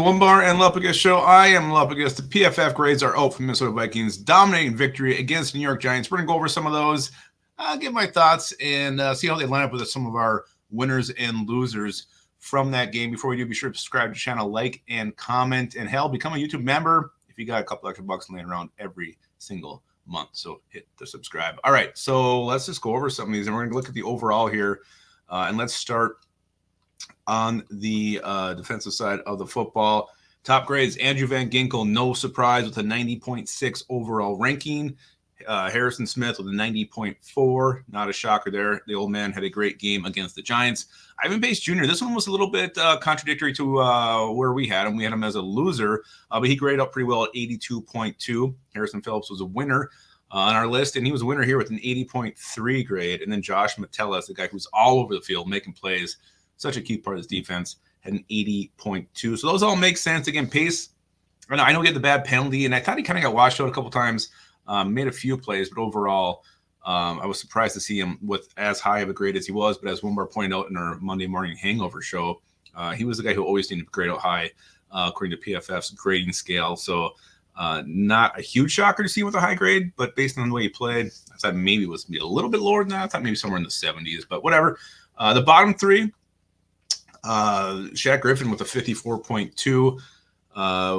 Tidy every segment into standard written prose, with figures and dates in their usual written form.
Onebar and Lupagus show. I am Lupagus. The PFF grades are out for Minnesota Vikings. Dominating victory against the New York Giants. We're going to go over some of those, give my thoughts, and see how they line up with some of our winners and losers from that game. Before we do, be sure to subscribe to the channel, like, and comment, and hell, become a YouTube member if you got a couple extra bucks laying around every single month. So hit the subscribe. All right, so let's just go over some of these, and we're going to look at the overall here, and let's start on the defensive side of the football. Top grades, Andrew Van Ginkel, no surprise, with a 90.6 overall ranking. Harrison Smith with a 90.4, not a shocker there. The old man had a great game against the Giants. Ivan Pace Jr., this one was a little bit contradictory to where we had him. We had him as a loser, but he graded up pretty well at 82.2. Harrison Phillips was a winner on our list, and he was a winner here with an 80.3 grade. And then Josh Metellus, the guy who's all over the field making plays, such a key part of this defense, had an 80.2. So those all make sense. Again, Pace, I know he had the bad penalty, and I thought he kind of got washed out a couple times, made a few plays, but overall, I was surprised to see him with as high of a grade as he was. But as Onebar pointed out in our Monday morning hangover show, he was the guy who always needed to grade out high, according to PFF's grading scale. So not a huge shocker to see him with a high grade, but based on the way he played, I thought maybe it was a little bit lower than that. I thought maybe somewhere in the 70s, but whatever. The bottom three, Shaq Griffin with a 54.2.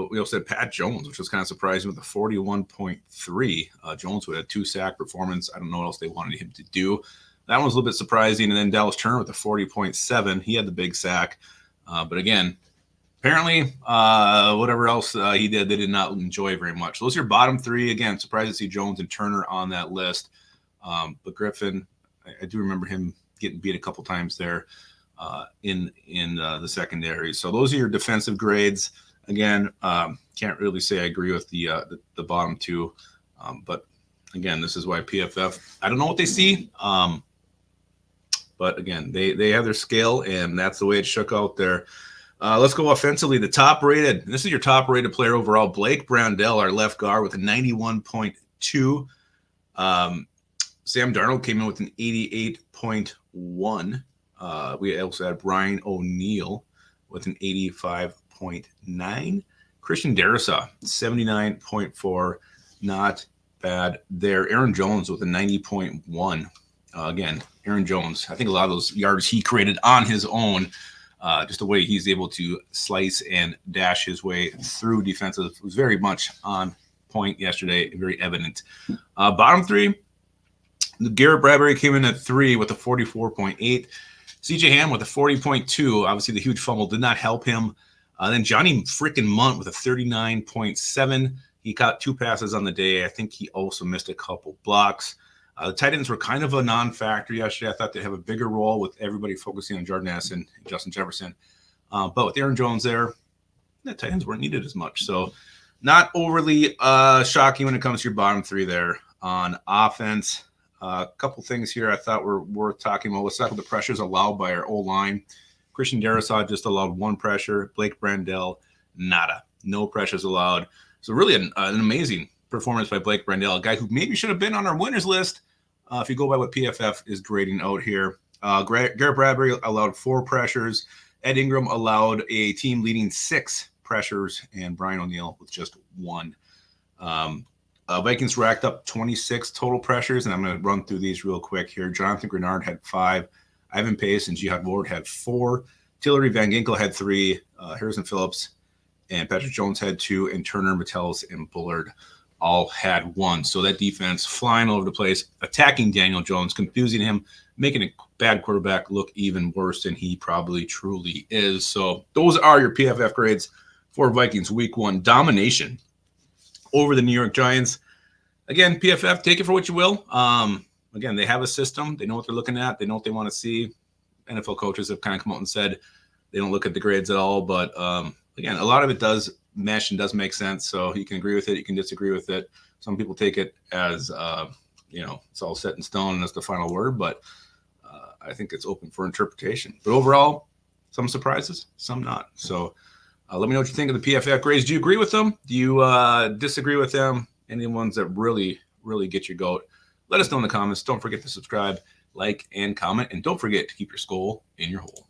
We also had Pat Jones, which was kind of surprising, with a 41.3. Jones would have 2-sack performance. I don't know what else they wanted him to do. That one was a little bit surprising. And then Dallas Turner with a 40.7. He had the big sack. But again, apparently, whatever else he did, they did not enjoy very much. So those are your bottom three. Again, surprised to see Jones and Turner on that list. But Griffin, I do remember him getting beat a couple times there in the secondary. So those are your defensive grades. Again, can't really say I agree with the bottom two, but again, this is why PFF, I don't know what they see, but again, they have their scale, and that's the way it shook out there. Let's go offensively. The top rated, this is your top rated player overall, Blake Brandel, our left guard, with a 91.2. Sam Darnold came in with an 88.1. We also had Brian O'Neill with an 85.9. Christian Darrisaw, 79.4. Not bad there. Aaron Jones with a 90.1. Again, Aaron Jones, I think a lot of those yards he created on his own, just the way he's able to slice and dash his way through defenses, was very much on point yesterday, very evident. Bottom three, Garrett Bradbury came in at 3 with a 44.8. CJ Ham with a 40.2. Obviously, the huge fumble did not help him. Then Johnny freaking Munt with a 39.7. He caught 2 passes on the day. I think he also missed a couple blocks. The tight ends were kind of a non-factor yesterday. I thought they'd have a bigger role with everybody focusing on Jordan Addison and Justin Jefferson. But with Aaron Jones there, the tight ends weren't needed as much. So not overly shocking when it comes to your bottom three there. On offense, a couple things here I thought were worth talking about. Let's talk about the pressures allowed by our O-line. Christian Darrisaw just allowed 1 pressure. Blake Brandel, nada. No pressures allowed. So really an amazing performance by Blake Brandel, a guy who maybe should have been on our winners list if you go by what PFF is grading out here. Garrett Bradbury allowed 4 pressures. Ed Ingram allowed a team-leading 6 pressures, and Brian O'Neill with just 1. Vikings racked up 26 total pressures, and I'm going to run through these real quick here. Jonathan Grenard had 5. Ivan Pace and Jihad Ward had 4. Tillery Van Ginkel had 3. Harrison Phillips and Patrick Jones had 2. And Turner, Metellus, and Bullard all had 1. So that defense flying all over the place, attacking Daniel Jones, confusing him, making a bad quarterback look even worse than he probably truly is. So those are your PFF grades for Vikings Week 1 domination over the New York Giants. Again, PFF, take it for what you will. Again, they have a system. They know what they're looking at. They know what they want to see. NFL coaches have kind of come out and said they don't look at the grades at all. But, again, a lot of it does mesh and does make sense. So you can agree with it. You can disagree with it. Some people take it as, it's all set in stone and that's the final word. But I think it's open for interpretation. But overall, some surprises, some not. So let me know what you think of the PFF grades. Do you agree with them? Do you disagree with them? Any ones that really, really get your goat? Let us know in the comments. Don't forget to subscribe, like, and comment. And don't forget to keep your skull in your hole.